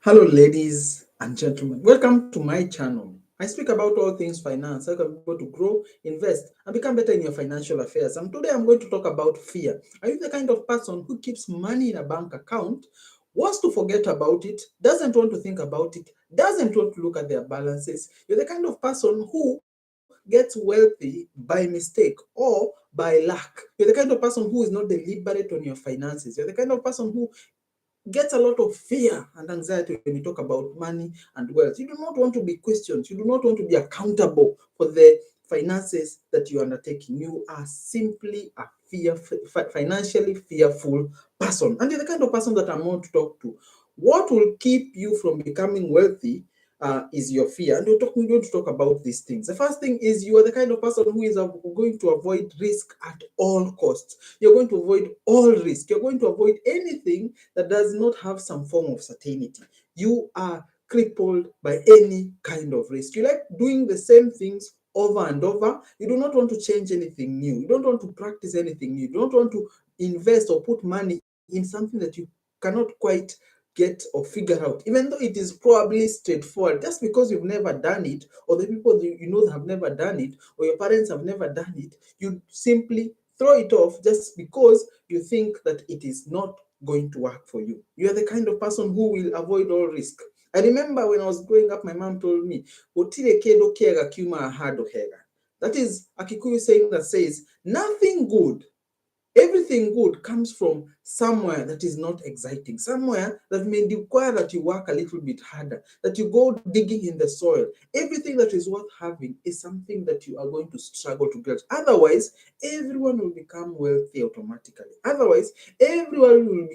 Hello, ladies and gentlemen. Welcome to my channel. I speak about all things finance, how you can be able to grow, invest, and become better in your financial affairs. And today I'm going to talk about fear. Are you the kind of person who keeps money in a bank account, wants to forget about it, doesn't want to think about it, doesn't want to look at their balances? You're the kind of person who gets wealthy by mistake or by luck. You're the kind of person who is not deliberate on your finances. You're the kind of person who gets a lot of fear and anxiety when you talk about money and wealth. You do not want to be questioned. You do not want to be accountable for the finances that you are undertaking. You are simply a financially fearful person. And you're the kind of person that I'm going to talk to. What will keep you from becoming wealthy is your fear. And we're going to talk about these things. The first thing is you are the kind of person who is going to avoid risk at all costs. You're going to avoid all risk. You're going to avoid anything that does not have some form of certainty. You are crippled by any kind of risk. You like doing the same things over and over. You do not want to change anything new. You don't want to practice anything new. You don't want to invest or put money in something that you cannot quite get or figure out, even though it is probably straightforward. Just because you've never done it, or the people you know have never done it, or your parents have never done it, you simply throw it off just because you think that it is not going to work for you. You are the kind of person who will avoid all risk. I remember when I was growing up, my mom told me, "Otire kedo kega kuma ahado hega." That is a Kikuyu saying that says, nothing good, everything good comes from somewhere that is not exciting, somewhere that may require that you work a little bit harder, that you go digging in the soil. Everything that is worth having is something that you are going to struggle to get. Otherwise, everyone will become wealthy automatically. Otherwise, everyone will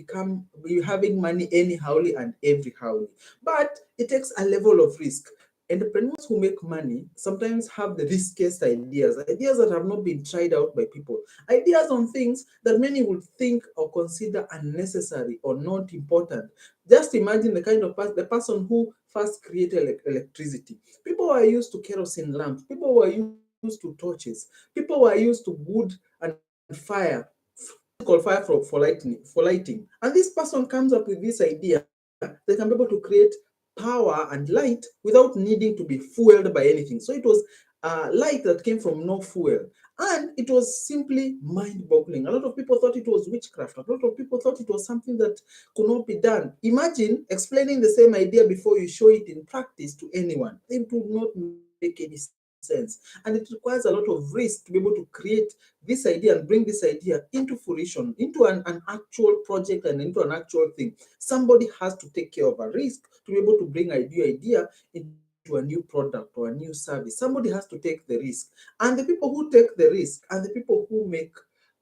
be having money anyhowly and everyhowly. But it takes a level of risk. Entrepreneurs who make money sometimes have the riskiest ideas, ideas that have not been tried out by people, ideas on things that many would think or consider unnecessary or not important. Just imagine the kind of the person who first created electricity. People were used to kerosene lamps, people were used to torches, people were used to wood and fire, called fire for lighting. And this person comes up with this idea they can be able to create power and light without needing to be fueled by anything. So it was light that came from no fuel. And it was simply mind boggling. A lot of people thought it was witchcraft. A lot of people thought it was something that could not be done. Imagine explaining the same idea before you show it in practice to anyone. It would not make any sense. And it requires a lot of risk to be able to create this idea and bring this idea into fruition, into an actual project and into an actual thing. Somebody has to take care of a risk to be able to bring a new idea into a new product or a new service. Somebody has to take the risk. And the people who take the risk and the people who make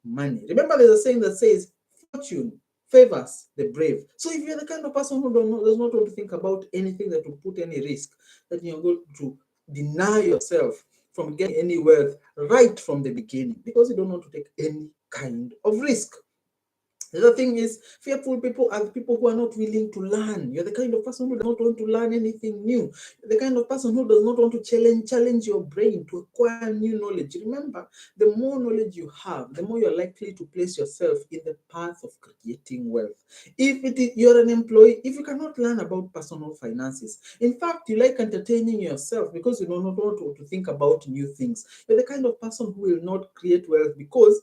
money. Remember, there's a saying that says, fortune favors the brave. So if you're the kind of person who does not want to think about anything that will put any risk, then you're going to deny yourself from getting any wealth right from the beginning because you don't want to take any kind of risk. The other thing is, fearful people are the people who are not willing to learn. You're the kind of person who does not want to learn anything new. You're the kind of person who does not want to challenge your brain to acquire new knowledge. Remember, the more knowledge you have, the more you're likely to place yourself in the path of creating wealth. If you're an employee, if you cannot learn about personal finances, in fact, you like entertaining yourself because you do not want to think about new things. You're the kind of person who will not create wealth because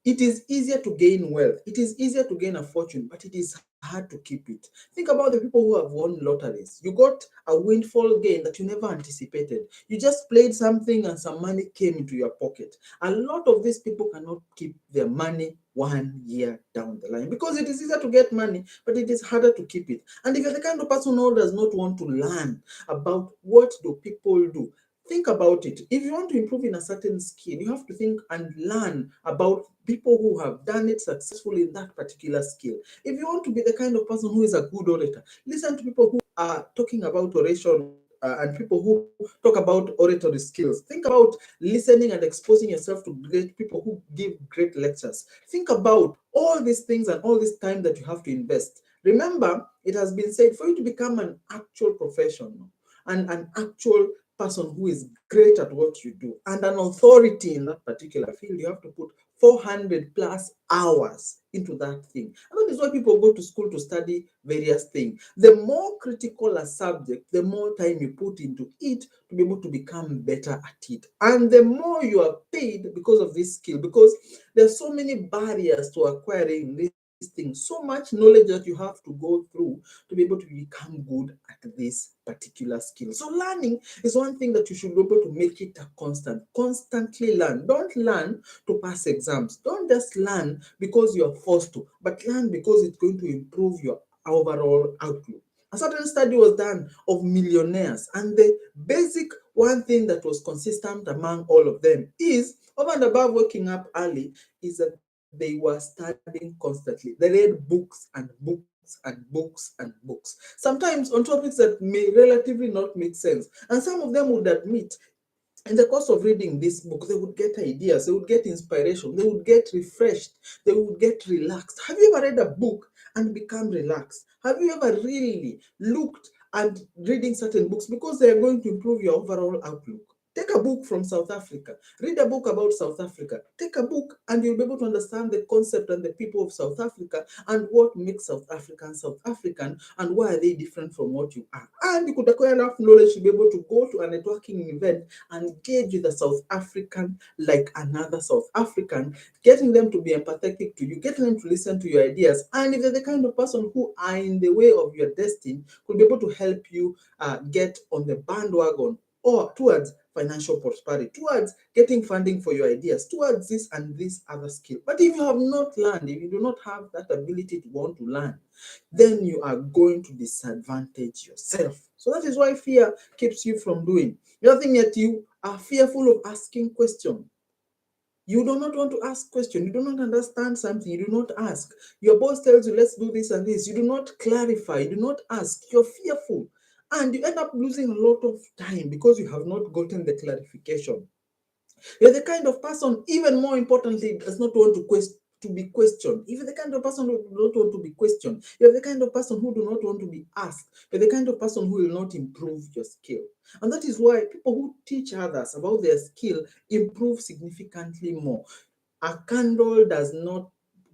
it is easier to gain wealth. It is easier to gain a fortune, but it is hard to keep it. Think about the people who have won lotteries. You got a windfall gain that you never anticipated. You just played something and some money came into your pocket. A lot of these people cannot keep their money 1 year down the line because it is easier to get money, but it is harder to keep it. And if you're the kind of person who does not want to learn about what do people do, think about it. If you want to improve in a certain skill, you have to think and learn about people who have done it successfully in that particular skill. If you want to be the kind of person who is a good orator, listen to people who are talking about oration and people who talk about oratory skills. Think about listening and exposing yourself to great people who give great lectures. Think about all these things and all this time that you have to invest. Remember, it has been said for you to become an actual professional and an actual person who is great at what you do and an authority in that particular field, you have to put 400 plus hours into that thing. And that is why people go to school to study various things. The more critical a subject, the more time you put into it to be able to become better at it. And the more you are paid because of this skill, because there's so many barriers to acquiring this thing, so much knowledge that you have to go through to be able to become good at this particular skill. So learning is one thing that you should be able to make it a constant. Constantly learn. Don't learn to pass exams. Don't just learn because you are forced to, but learn because it's going to improve your overall outlook. A certain study was done of millionaires, and the basic one thing that was consistent among all of them is, over and above waking up early, is that they were studying constantly. They read books and books and books and books, sometimes on topics that may relatively not make sense. And some of them would admit, in the course of reading this book, they would get ideas, they would get inspiration, they would get refreshed, they would get relaxed. Have you ever read a book and become relaxed? Have you ever really looked at reading certain books because they are going to improve your overall outlook? Take a book from South Africa, read a book about South Africa. Take a book and you'll be able to understand the concept and the people of South Africa and what makes South African and why are they different from what you are. And you could acquire enough knowledge to be able to go to a networking event and engage with a South African like another South African, getting them to be empathetic to you, getting them to listen to your ideas. And if they're the kind of person who are in the way of your destiny, could be able to help you get on the bandwagon or towards financial prosperity, towards getting funding for your ideas, towards this and this other skill. But if you have not learned, if you do not have that ability to want to learn, then you are going to disadvantage yourself. So that is why fear keeps you from doing. The other thing that you are fearful of asking questions. You do not want to ask questions. You do not understand something. You do not ask. Your boss tells you, let's do this and this. You do not clarify. You do not ask. You're fearful. And you end up losing a lot of time because you have not gotten the clarification. You're the kind of person, even more importantly, does not want to be questioned. If you're the kind of person who do not want to be questioned, you're the kind of person who do not want to be asked. You're the kind of person who will not improve your skill. And that is why people who teach others about their skill improve significantly more. A candle does not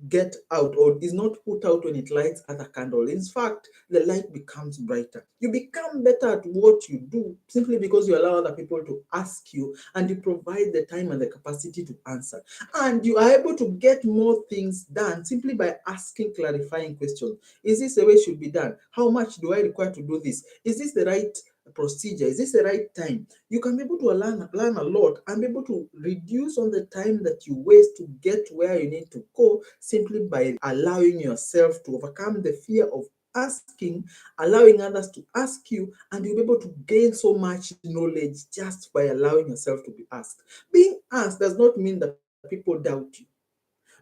get out or is not put out when it lights other candle. In fact, the light becomes brighter. You become better at what you do simply because you allow other people to ask you and you provide the time and the capacity to answer. And you are able to get more things done simply by asking clarifying questions. Is this the way it should be done? How much do I require to do this? Is this the right procedure? Is this the right time? You can be able to learn a lot and be able to reduce on the time that you waste to get where you need to go simply by allowing yourself to overcome the fear of asking, allowing others to ask you, and you'll be able to gain so much knowledge just by allowing yourself to be asked. Being asked does not mean that people doubt you.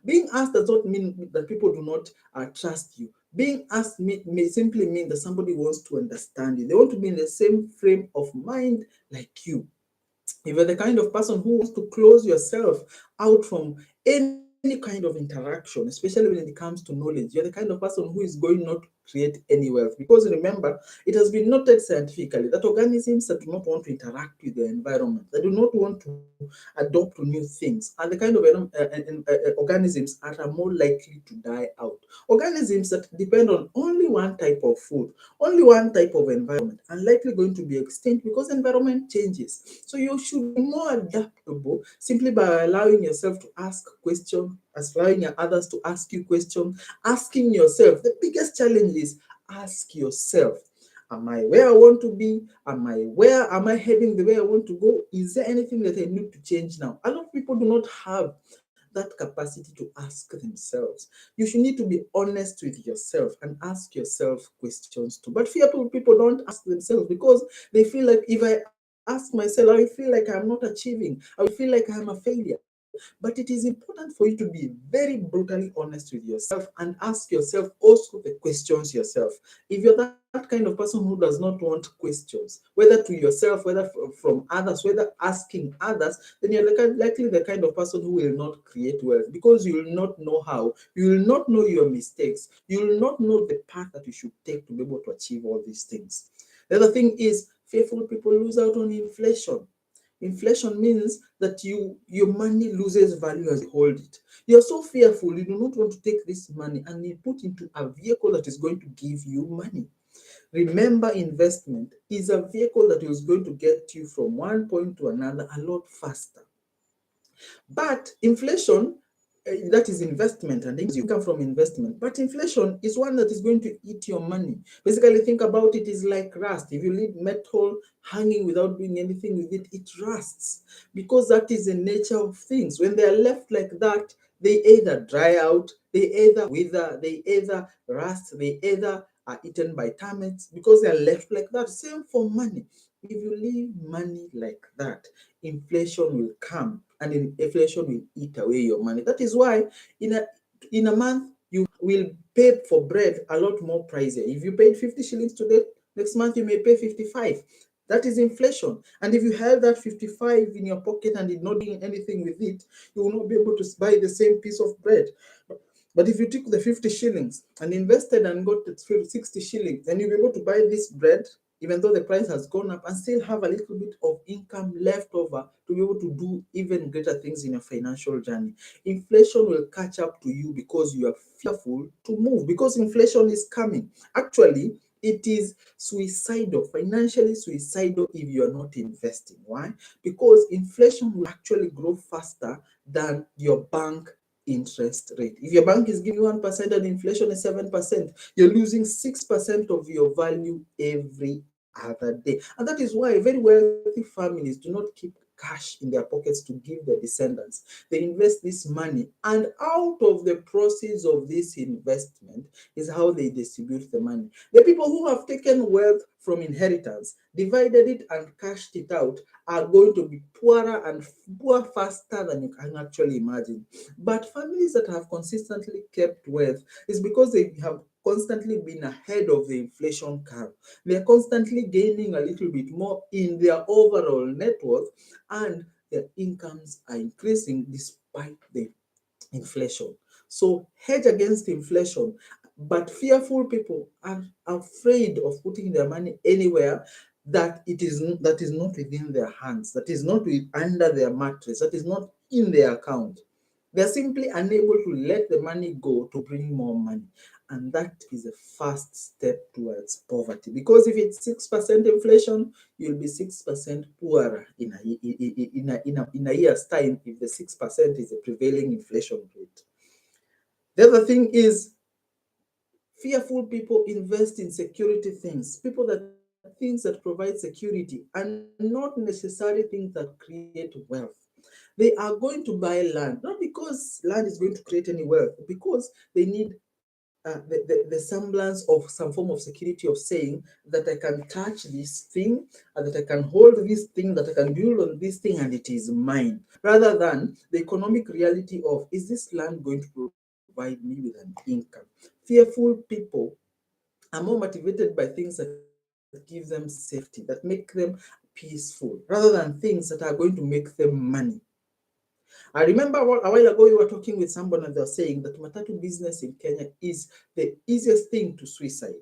Being asked does not mean that people do not trust you. Being asked may simply mean that somebody wants to understand you. They want to be in the same frame of mind like you. If you're the kind of person who wants to close yourself out from any kind of interaction, especially when it comes to knowledge, you're the kind of person who is going not to create any wealth. Because remember, it has been noted scientifically that organisms that do not want to interact with their environment, that do not want to adopt to new things, are the kind of organisms that are more likely to die out. Organisms that depend on only one type of food, only one type of environment, are likely going to be extinct because environment changes. So you should be more adaptable simply by allowing yourself to ask questions, allowing others to ask you questions, asking yourself. The biggest challenge is ask yourself, am I where I want to be? Am I heading the way I want to go? Is there anything that I need to change now? A lot of people do not have that capacity to ask themselves. You should need to be honest with yourself and ask yourself questions too. But fearful people don't ask themselves because they feel like, if I ask myself, I will feel like I'm not achieving. I will feel like I'm a failure. But it is important for you to be very brutally honest with yourself and ask yourself also the questions yourself. If you're that kind of person who does not want questions, whether to yourself, whether from others, whether asking others, then you're likely the kind of person who will not create wealth because you will not know how, you will not know your mistakes, you will not know the path that you should take to be able to achieve all these things. The other thing is, fearful people lose out on inflation. Inflation means that your money loses value as you hold it. You're so fearful, you do not want to take this money and you put into a vehicle that is going to give you money. Remember, investment is a vehicle that is going to get you from one point to another a lot faster. But inflation, that is investment and income from investment. But inflation is one that is going to eat your money. Basically, think about it is like rust. If you leave metal hanging without doing anything with it, it rusts, because that is the nature of things. When they are left like that, they either dry out, they either wither, they either rust, they either are eaten by termites, because they are left like that. Same for money. If you leave money like that, inflation will come and inflation will eat away your money. That is why in a month you will pay for bread a lot more pricier. If you paid 50 shillings today, next month you may pay 55. That is inflation. And if you held that 55 in your pocket and did not do anything with it, you will not be able to buy the same piece of bread. But if you took the 50 shillings and invested and got the 60 shillings, then you'll be able to buy this bread, even though the price has gone up, and still have a little bit of income left over to be able to do even greater things in your financial journey. Inflation will catch up to you because you are fearful to move, because inflation is coming. Actually, it is suicidal, financially suicidal, if you are not investing. Why? Because inflation will actually grow faster than your bank interest rate. If your bank is giving you 1% and inflation is 7%, you're losing 6% of your value every other day. And that is why very wealthy families do not keep cash in their pockets to give their descendants. They invest this money, and out of the proceeds of this investment is how they distribute the money. The people who have taken wealth from inheritance, divided it and cashed it out, are going to be poorer and poor faster than you can actually imagine. But families that have consistently kept wealth is because they have constantly been ahead of the inflation curve. They are constantly gaining a little bit more in their overall net worth, and their incomes are increasing despite the inflation. So hedge against inflation. But fearful people are afraid of putting their money anywhere that is not within their hands, that is not under their mattress, that is not in their account. They're simply unable to let the money go to bring more money. And that is a first step towards poverty. Because if it's 6% inflation, you'll be 6% poorer in a year's time if the 6% is the prevailing inflation rate. The other thing is, fearful people invest in security things, things that provide security, and not necessarily things that create wealth. They are going to buy land, not because land is going to create any wealth, because they need the semblance of some form of security, of saying that I can touch this thing, and that I can hold this thing, that I can build on this thing, and it is mine, rather than the economic reality of, is this land going to provide me with an income? Fearful people are more motivated by things that give them safety, that make them peaceful, rather than things that are going to make them money. I remember a while ago you were talking with someone and they were saying that matatu business in Kenya is the easiest thing to suicide.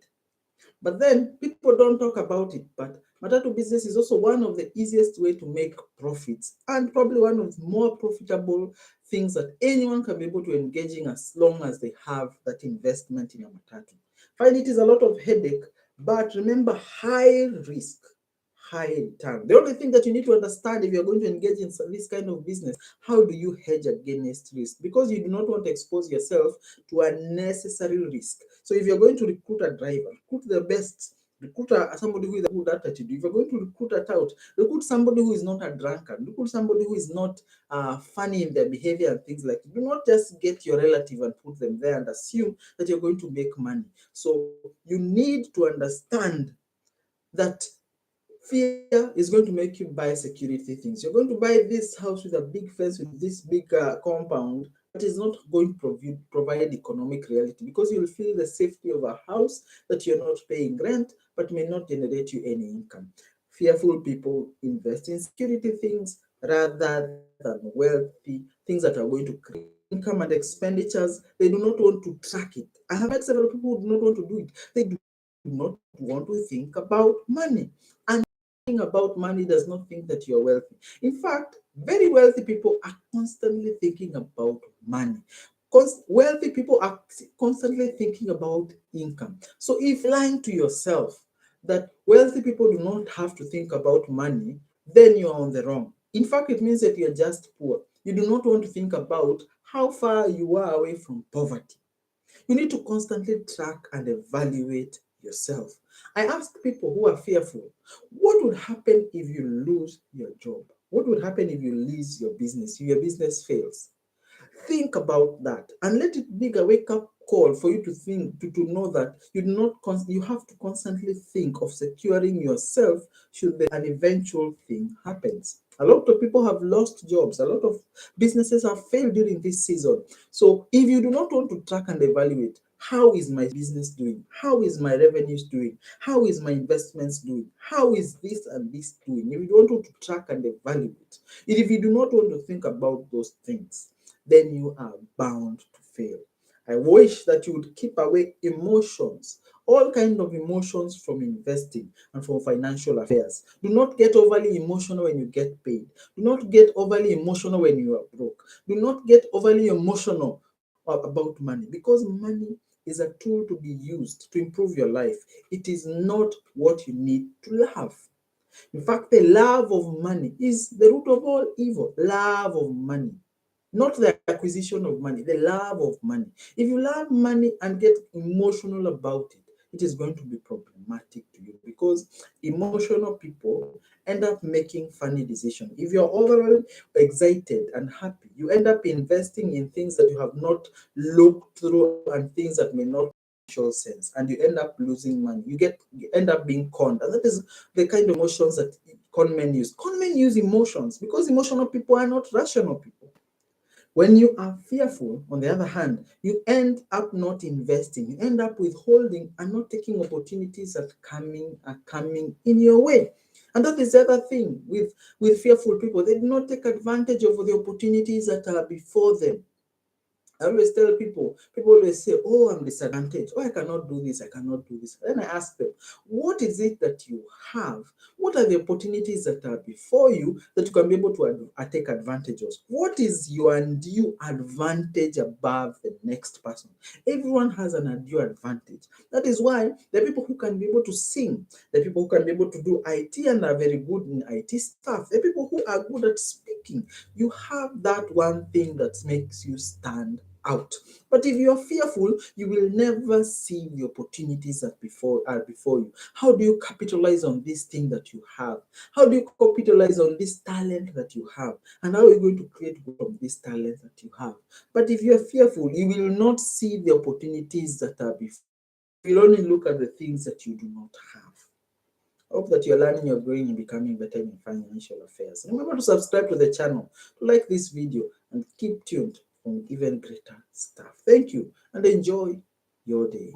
But then people don't talk about it. But matatu business is also one of the easiest way to make profits, and probably one of the more profitable things that anyone can be able to engage in, as long as they have that investment in a matatu. Fine, it is a lot of headache, but remember, high risk, high return. The only thing that you need to understand, if you're going to engage in this kind of business, how do you hedge against risk? Because you do not want to expose yourself to unnecessary risk. So if you're going to recruit a driver, recruit the best. Recruit somebody who is a good attitude. If you're going to recruit a tout, recruit somebody who is not a drunkard. Recruit somebody who is not funny in their behavior and things like that. Do not just get your relative and put them there and assume that you're going to make money. So you need to understand that fear is going to make you buy security things. You're going to buy this house with a big fence, with this big compound, but it's not going to provide economic reality, because you'll feel the safety of a house that you're not paying rent, but may not generate you any income. Fearful people invest in security things rather than wealthy things that are going to create income and expenditures. They do not want to track it. I have met several people who do not want to do it. They do not want to think about money. And about money does not think that you're wealthy. In fact, very wealthy people are constantly thinking about money. Wealthy people are constantly thinking about income. So if lying to yourself that wealthy people do not have to think about money, then you are on the wrong. In fact, it means that you're just poor. You do not want to think about how far you are away from poverty. You need to constantly track and evaluate yourself. I ask people who are fearful, what would happen if you lose your job? What would happen if you lose your business, if your business fails? Think about that and let it be a wake up call for you to think, to know that you do not you have to constantly think of securing yourself should an eventual thing happens. A lot of people have lost jobs, a lot of businesses have failed during this season. So if you do not want to track and evaluate, how is my business doing? How is my revenues doing? How is my investments doing? How is this and this doing? If you don't want to track and evaluate, if you do not want to think about those things, then you are bound to fail. I wish that you would keep away emotions, all kind of emotions from investing and from financial affairs. Do not get overly emotional when you get paid. Do not get overly emotional when you are broke. Do not get overly emotional about money, because money is a tool to be used to improve your life. It is not what you need to love. In fact, the love of money is the root of all evil. Love of money, not the acquisition of money, the love of money. If you love money and get emotional about it, it is going to be problematic to you, because emotional people end up making funny decisions. If you're overall excited and happy, you end up investing in things that you have not looked through and things that may not make sense, and you end up losing money. You end up being conned, and that is the kind of emotions that con men use. Con men use emotions because emotional people are not rational people. When you are fearful, on the other hand, you end up not investing. You end up withholding and not taking opportunities that are coming in your way. And that is the other thing with fearful people. They do not take advantage of the opportunities that are before them. I always tell people always say, oh, I'm disadvantaged. Oh, I cannot do this. I cannot do this. Then I ask them, what is it that you have? What are the opportunities that are before you that you can be able to take advantage of? What is your undue advantage above the next person? Everyone has an undue advantage. That is why the people who can be able to sing, the people who can be able to do IT and are very good in IT stuff, the people who are good at speaking, you have that one thing that makes you stand out. But if you're fearful, you will never see the opportunities that are before you. How do you capitalize on this thing that you have? How do you capitalize on this talent that you have? And how are you going to create from this talent that you have? But if you're fearful, you will not see the opportunities that are before you. You'll only look at the things that you do not have. I hope that you're learning, you're growing, and becoming better in financial affairs. And remember to subscribe to the channel, to like this video, and keep tuned for even greater stuff. Thank you, and enjoy your day.